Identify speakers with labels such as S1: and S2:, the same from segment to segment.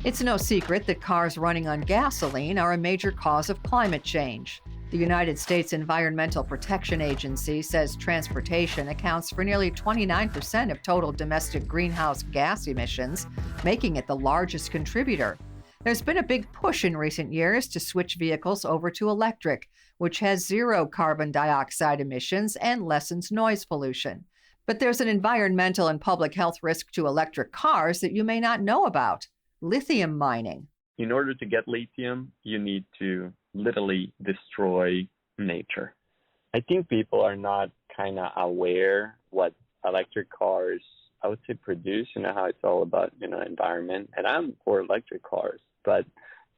S1: It's no secret that cars running on gasoline are a major cause of climate change. The United States Environmental Protection Agency says transportation accounts for nearly 29% of total domestic greenhouse gas emissions, making it the largest contributor. There's been a big push in recent years to switch vehicles over to electric, which has zero carbon dioxide emissions and lessens noise pollution. But there's an environmental and public health risk to electric cars that you may not know about: lithium mining.
S2: In order to get lithium, you need to literally destroy nature. I think people are not kind of aware what electric cars, I would say, produce, how it's all about, environment. And I'm for electric cars, but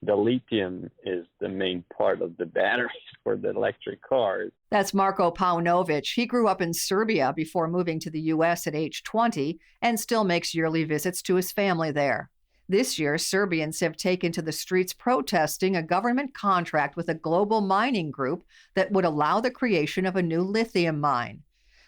S2: the lithium is the main part of the batteries for the electric cars.
S1: That's Marko Paunovic. He grew up in Serbia before moving to the U.S. at age 20 and still makes yearly visits to his family there. This year, Serbians have taken to the streets protesting a government contract with a global mining group that would allow the creation of a new lithium mine.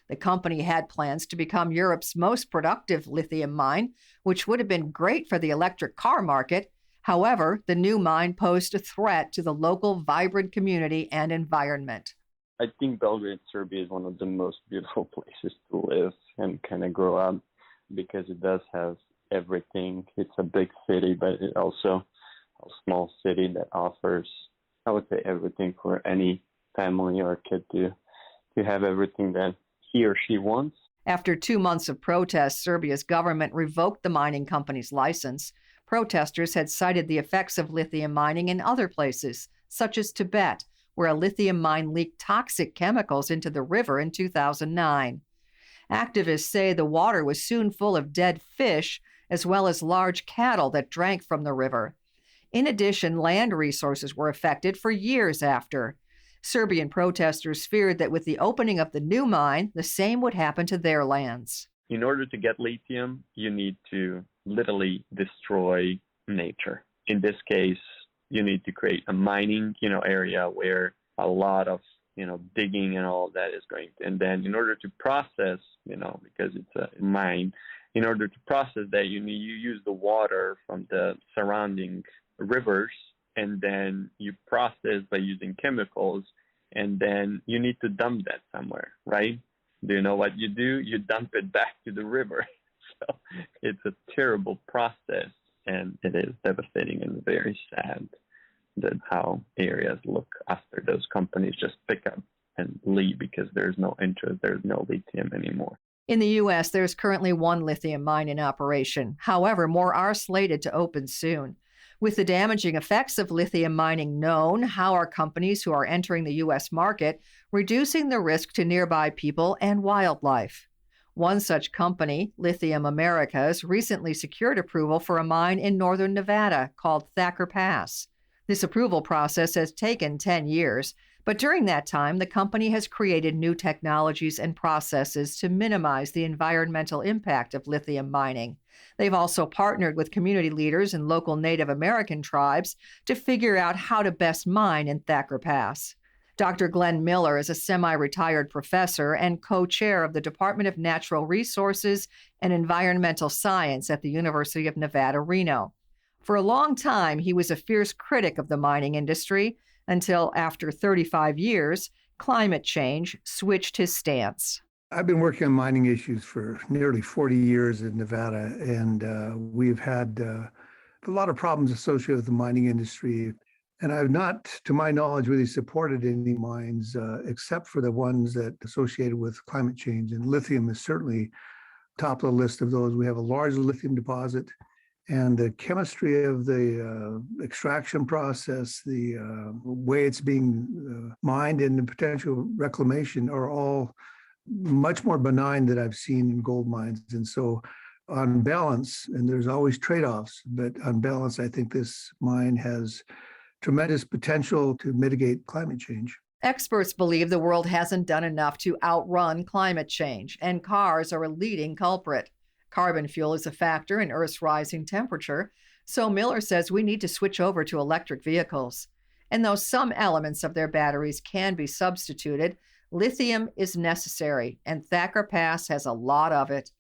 S1: The company had plans to become Europe's most productive lithium mine, which would have been great for the electric car market. However, the new mine posed a threat to the local vibrant community and environment.
S2: I think Belgrade, Serbia is one of the most beautiful places to live and kind of grow up because it does have everything. It's a big city, but it's also a small city that offers, I would say, everything for any family or kid to have everything that he or she wants.
S1: After 2 months of protests, Serbia's government revoked the mining company's license. Protesters had cited the effects of lithium mining in other places, such as Tibet, where a lithium mine leaked toxic chemicals into the river in 2009. Activists say the water was soon full of dead fish, as well as large cattle that drank from the river. In addition, land resources were affected for years after. Serbian protesters feared that with the opening of the new mine, the same would happen to their lands.
S2: In order to get lithium, you need to literally destroy nature. In this case, you need to create a mining, area where a lot of, digging and all of that is going to, and then in order to process, because it's a mine, in order to process that, you use the water from the surrounding rivers, and then you process by using chemicals, and then you need to dump that somewhere, right? Do you know what you do? You dump it back to the river. So it's a terrible process, and it is devastating and very sad that how areas look after those companies just pick up and leave because there's no interest, there's no lithium anymore.
S1: In the U.S., there's currently one lithium mine in operation. However, more are slated to open soon. With the damaging effects of lithium mining known, how are companies who are entering the U.S. market reducing the risk to nearby people and wildlife? One such company, Lithium Americas, recently secured approval for a mine in northern Nevada called Thacker Pass. This approval process has taken 10 years, but during that time, the company has created new technologies and processes to minimize the environmental impact of lithium mining. They've also partnered with community leaders and local Native American tribes to figure out how to best mine in Thacker Pass. Dr. Glenn Miller is a semi-retired professor and co-chair of the Department of Natural Resources and Environmental Science at the University of Nevada, Reno. For a long time, he was a fierce critic of the mining industry until, after 35 years, climate change switched his stance.
S3: I've been working on mining issues for nearly 40 years in Nevada, and we've had a lot of problems associated with the mining industry. And I've not, to my knowledge, really supported any mines except for the ones that associated with climate change. And lithium is certainly top of the list of those. We have a large lithium deposit, and the chemistry of the extraction process, the way it's being mined, and the potential reclamation are all much more benign than I've seen in gold mines. And so on balance, and there's always trade-offs, but on balance, I think this mine has tremendous potential to mitigate climate change.
S1: Experts believe the world hasn't done enough to outrun climate change, and cars are a leading culprit. Carbon fuel is a factor in Earth's rising temperature, so Miller says we need to switch over to electric vehicles. And though some elements of their batteries can be substituted, lithium is necessary, and Thacker Pass has a lot of it.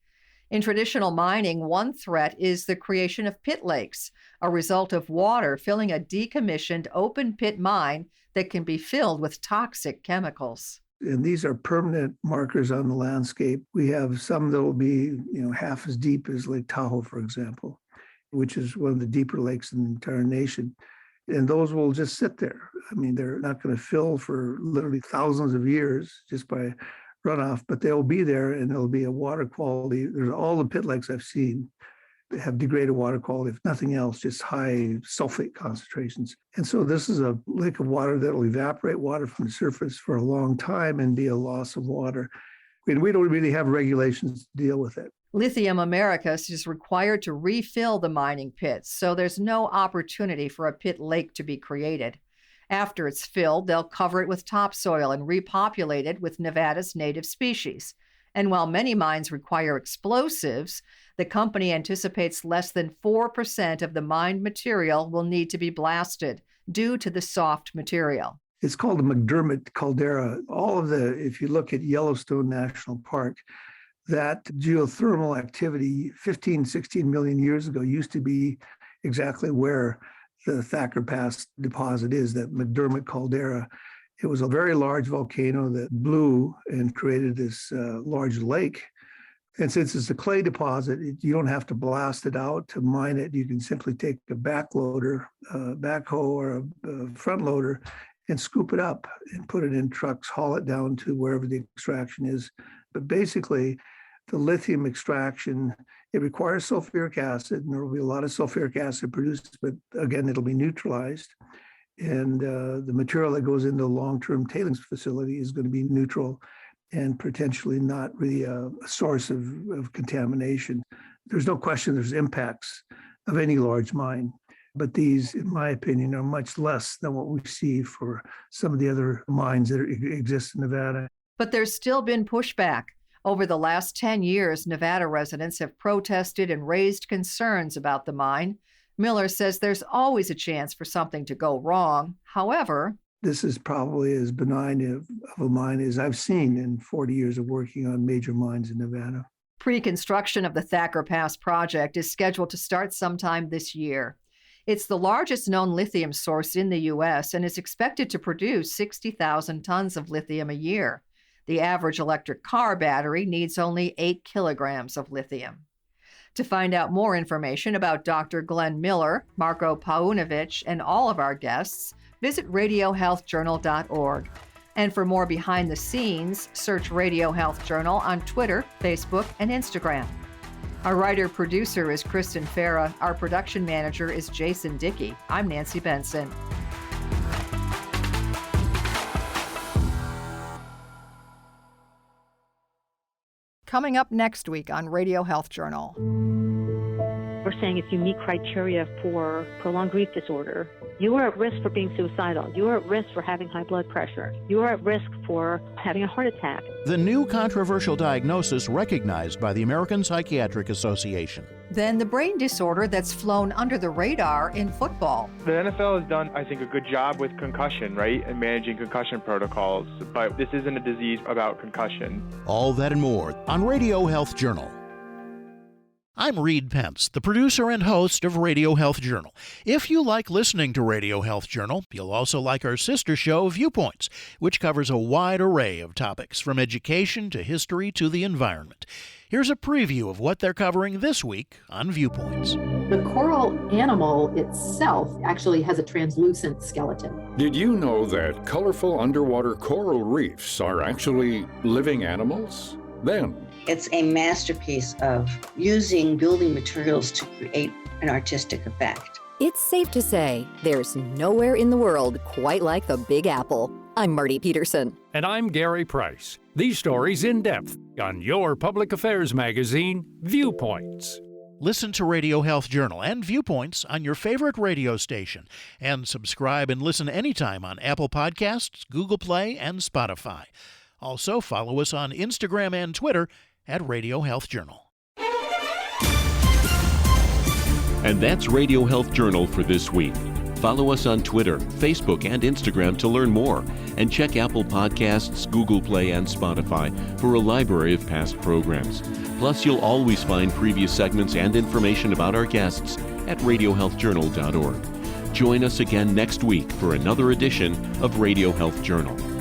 S1: In traditional mining, one threat is the creation of pit lakes, a result of water filling a decommissioned open pit mine that can be filled with toxic chemicals.
S3: And these are permanent markers on the landscape. We have some that will be, half as deep as Lake Tahoe, for example, which is one of the deeper lakes in the entire nation. And those will just sit there. I mean, they're not going to fill for literally thousands of years just by runoff, but they'll be there, and there'll be a water quality. There's all the pit lakes I've seen have degraded water quality, if nothing else, just high sulfate concentrations. And so this is a lake of water that will evaporate water from the surface for a long time and be a loss of water. And we don't really have regulations to deal with it.
S1: Lithium Americas is required to refill the mining pits, so there's no opportunity for a pit lake to be created. After it's filled, they'll cover it with topsoil and repopulate it with Nevada's native species. And while many mines require explosives, the company anticipates less than 4% of the mined material will need to be blasted due to the soft material.
S3: It's called the Mcdermott Caldera. If you look at Yellowstone National Park, that geothermal activity 15, 16 million years ago used to be exactly where the Thacker Pass deposit is, that Mcdermott Caldera. It was a very large volcano that blew and created this large lake. And since it's a clay deposit, you don't have to blast it out to mine it. You can simply take a backhoe or a front loader and scoop it up and put it in trucks, haul it down to wherever the extraction is. But basically, the lithium extraction, it requires sulfuric acid, and there will be a lot of sulfuric acid produced, but again, it'll be neutralized. And the material that goes into a long-term tailings facility is going to be neutral and potentially not really a source of contamination. There's no question there's impacts of any large mine, but these, in my opinion, are much less than what we see for some of the other mines that exist in Nevada.
S1: But there's still been pushback. Over the last 10 years, Nevada residents have protested and raised concerns about the mine. Miller says there's always a chance for something to go wrong. However,
S3: this is probably as benign of a mine as I've seen in 40 years of working on major mines in Nevada.
S1: Pre-construction of the Thacker Pass project is scheduled to start sometime this year. It's the largest known lithium source in the U.S. and is expected to produce 60,000 tons of lithium a year. The average electric car battery needs only 8 kilograms of lithium. To find out more information about Dr. Glenn Miller, Marko Paunovic, and all of our guests, visit radiohealthjournal.org. And for more behind the scenes, search Radio Health Journal on Twitter, Facebook, and Instagram. Our writer-producer is Kristen Farah. Our production manager is Jason Dickey. I'm Nancy Benson. Coming up next week on Radio Health Journal.
S4: We're saying if you meet criteria for prolonged grief disorder, you are at risk for being suicidal. You are at risk for having high blood pressure. You are at risk for having a heart attack.
S5: The new controversial diagnosis recognized by the American Psychiatric Association.
S1: Then the brain disorder that's flown under the radar in football.
S6: The NFL has done, I think, a good job with concussion, right, and managing concussion protocols. But this isn't a disease about concussion.
S5: All that and more on Radio Health Journal. I'm Reed Pence, the producer and host of Radio Health Journal. If you like listening to Radio Health Journal, you'll also like our sister show, Viewpoints, which covers a wide array of topics, from education to history to the environment. Here's a preview of what they're covering this week on Viewpoints.
S7: The coral animal itself actually has a translucent skeleton.
S8: Did you know that colorful underwater coral reefs are actually living animals? Then,
S9: it's a masterpiece of using building materials to create an artistic effect.
S10: It's safe to say there's nowhere in the world quite like the Big Apple. I'm Marty Peterson.
S11: And I'm Gary Price. These stories in depth on your public affairs magazine, Viewpoints.
S5: Listen to Radio Health Journal and Viewpoints on your favorite radio station, and subscribe and listen anytime on Apple Podcasts, Google Play, and Spotify. Also, follow us on Instagram and Twitter at Radio Health Journal.
S12: And that's Radio Health Journal for this week. Follow us on Twitter, Facebook, and Instagram to learn more, and check Apple Podcasts, Google Play, and Spotify for a library of past programs. Plus, you'll always find previous segments and information about our guests at radiohealthjournal.org. Join us again next week for another edition of Radio Health Journal.